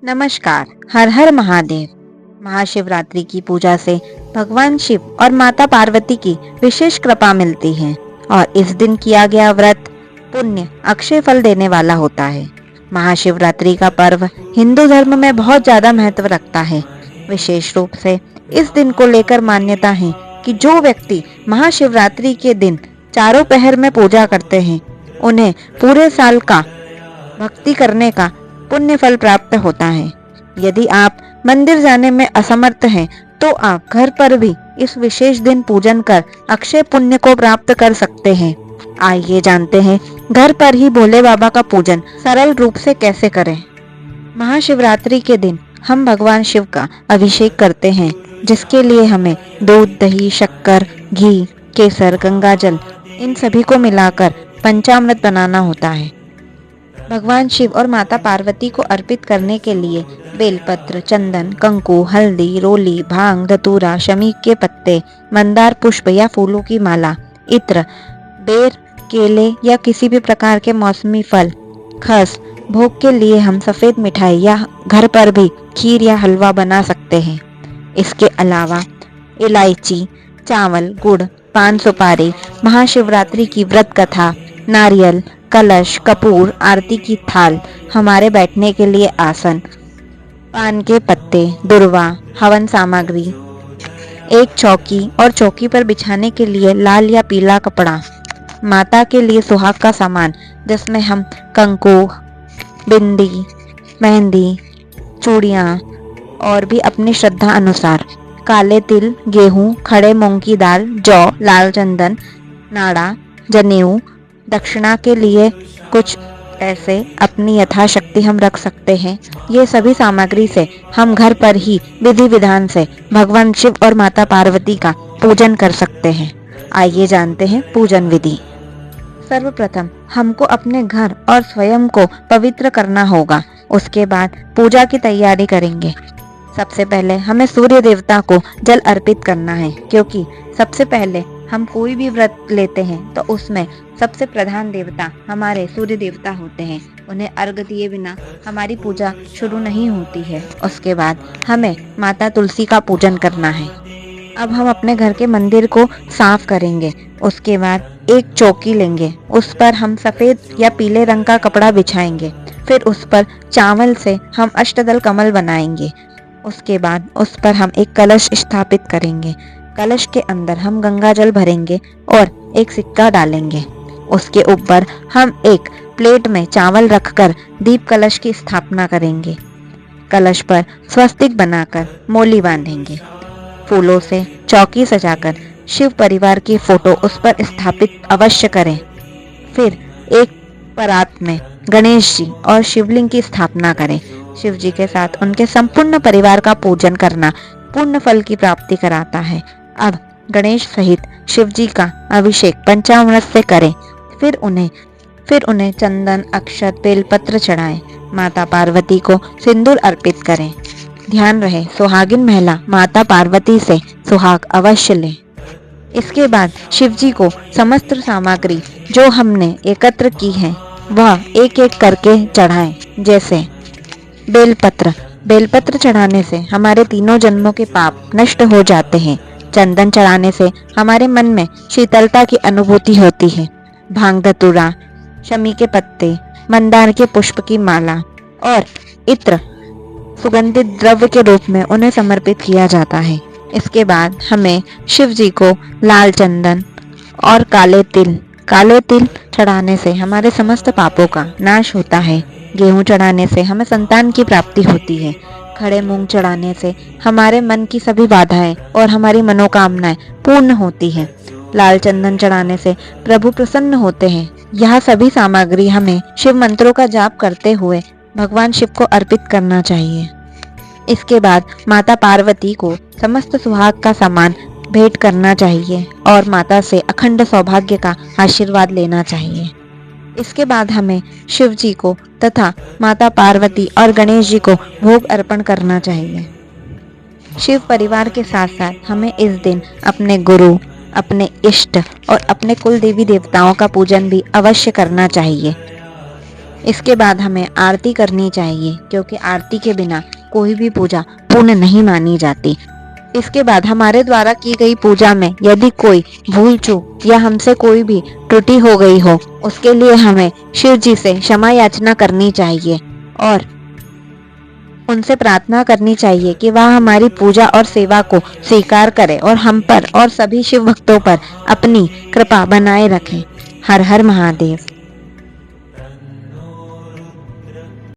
नमस्कार। हर हर महादेव। महाशिवरात्रि की पूजा से भगवान शिव और माता पार्वती की विशेष कृपा मिलती है और इस दिन किया गया व्रत पुण्य अक्षय फल देने वाला होता है। महाशिवरात्रि का पर्व हिंदू धर्म में बहुत ज्यादा महत्व रखता है। विशेष रूप से इस दिन को लेकर मान्यता है कि जो व्यक्ति महाशिवरात्रि के दिन चारों पहर में पूजा करते हैं उन्हें पूरे साल का भक्ति करने का पुण्य फल प्राप्त होता है। यदि आप मंदिर जाने में असमर्थ हैं तो आप घर पर भी इस विशेष दिन पूजन कर अक्षय पुण्य को प्राप्त कर सकते हैं। आइए जानते हैं घर पर ही भोले बाबा का पूजन सरल रूप से कैसे करें। महाशिवरात्रि के दिन हम भगवान शिव का अभिषेक करते हैं, जिसके लिए हमें दूध, दही, शक्कर, घी, केसर, गंगाजल इन सभी को मिलाकर पंचामृत बनाना होता है। भगवान शिव और माता पार्वती को अर्पित करने के लिए बेलपत्र, चंदन, कंकु, हल्दी, रोली, भांग, धतूरा, शमीक के पत्ते, मंदार पुष्प या फूलों की माला, इत्र, बेर, केले या किसी भी प्रकार के मौसमी फल, खस, भोग के लिए हम सफेद मिठाई या घर पर भी खीर या हलवा बना सकते हैं। इसके अलावा इलायची, चावल, गुड़, पान सुपारी, महाशिवरात्रि की व्रत कथा, नारियल, कलश, कपूर, आरती की थाल, हमारे बैठने के लिए आसन, पान के पत्ते, दुर्वा, हवन सामग्री, एक चौकी और चौकी पर बिछाने के लिए लाल या पीला कपड़ा, माता के लिए सुहाग का सामान जिसमें हम कंकु, बिंदी, मेहंदी, चूड़ियाँ और भी अपनी श्रद्धा अनुसार काले तिल, गेहूं, खड़े मूंग की दाल, जौ, लाल चंदन, नाड़ा, जनेऊ, दक्षिणा के लिए कुछ पैसे अपनी यथाशक्ति हम रख सकते हैं। ये सभी सामग्री से हम घर पर ही विधि विधान से भगवान शिव और माता पार्वती का पूजन कर सकते हैं। आइए जानते हैं पूजन विधि। सर्वप्रथम हमको अपने घर और स्वयं को पवित्र करना होगा। उसके बाद पूजा की तैयारी करेंगे। सबसे पहले हमें सूर्य देवता को जल अर्पित करना है, क्योंकि सबसे पहले हम कोई भी व्रत लेते हैं तो उसमें सबसे प्रधान देवता हमारे सूर्य देवता होते हैं। उन्हें अर्घ दिए बिना हमारी पूजा शुरू नहीं होती है। उसके बाद हमें माता तुलसी का पूजन करना है। अब हम अपने घर के मंदिर को साफ करेंगे। उसके बाद एक चौकी लेंगे, उस पर हम सफेद या पीले रंग का कपड़ा बिछाएंगे। फिर उस पर चावल से हम अष्टदल कमल बनाएंगे। उसके बाद उस पर हम एक कलश स्थापित करेंगे। कलश के अंदर हम गंगा जल भरेंगे और एक सिक्का डालेंगे। उसके ऊपर हम एक प्लेट में चावल रखकर दीप कलश की स्थापना करेंगे। कलश पर स्वस्तिक बनाकर मोली बांधेंगे। फूलों से चौकी सजाकर शिव परिवार की फोटो उस पर स्थापित अवश्य करें। फिर एक परात में गणेश जी और शिवलिंग की स्थापना करें। शिव जी के साथ उनके संपूर्ण परिवार का पूजन करना पूर्ण फल की प्राप्ति कराता है। अब गणेश सहित शिव जी का अभिषेक पंचामृत से करें। फिर उन्हें चंदन, अक्षत, बेलपत्र चढ़ाएं। माता पार्वती को सिंदूर अर्पित करें। ध्यान रहे, सुहागिन महिला माता पार्वती से सुहाग अवश्य लें। इसके बाद शिव जी को समस्त सामग्री जो हमने एकत्र की है वह एक एक करके चढ़ाएं। जैसे बेलपत्र चढ़ाने से हमारे तीनों जन्मों के पाप नष्ट हो जाते हैं। चंदन चढ़ाने से हमारे मन में शीतलता की अनुभूति होती है। भांग, धतूरा, शमी के पत्ते, मंदार के पुष्प की माला और इत्र सुगंधित द्रव्य के रूप में उन्हें समर्पित किया जाता है। इसके बाद हमें शिव जी को लाल चंदन और काले तिल चढ़ाने से हमारे समस्त पापों का नाश होता है। गेहूं चढ़ाने से हमें संतान की प्राप्ति होती है। खड़े मूंग चढ़ाने से हमारे मन की सभी बाधाएं और हमारी मनोकामनाएं पूर्ण होती हैं। लाल चंदन चढ़ाने से प्रभु प्रसन्न होते हैं। यह सभी सामग्री हमें शिव मंत्रों का जाप करते हुए भगवान शिव को अर्पित करना चाहिए। इसके बाद माता पार्वती को समस्त सुहाग का सामान भेंट करना चाहिए और माता से अखंड सौभाग्य का आशीर्वाद लेना चाहिए। इसके बाद हमें शिव जी को तथा माता पार्वती और गणेश जी को भोग अर्पण करना चाहिए। शिव परिवार के साथ साथ हमें इस दिन अपने गुरु, अपने इष्ट और अपने कुल देवी देवताओं का पूजन भी अवश्य करना चाहिए। इसके बाद हमें आरती करनी चाहिए, क्योंकि आरती के बिना कोई भी पूजा पूर्ण नहीं मानी जाती। इसके बाद हमारे द्वारा की गई पूजा में यदि कोई भूल चूक या हमसे कोई भी त्रुटि हो गई हो, उसके लिए हमें शिव जी से क्षमा याचना करनी चाहिए और उनसे प्रार्थना करनी चाहिए कि वह हमारी पूजा और सेवा को स्वीकार करें और हम पर और सभी शिव भक्तों पर अपनी कृपा बनाए रखें। हर हर महादेव।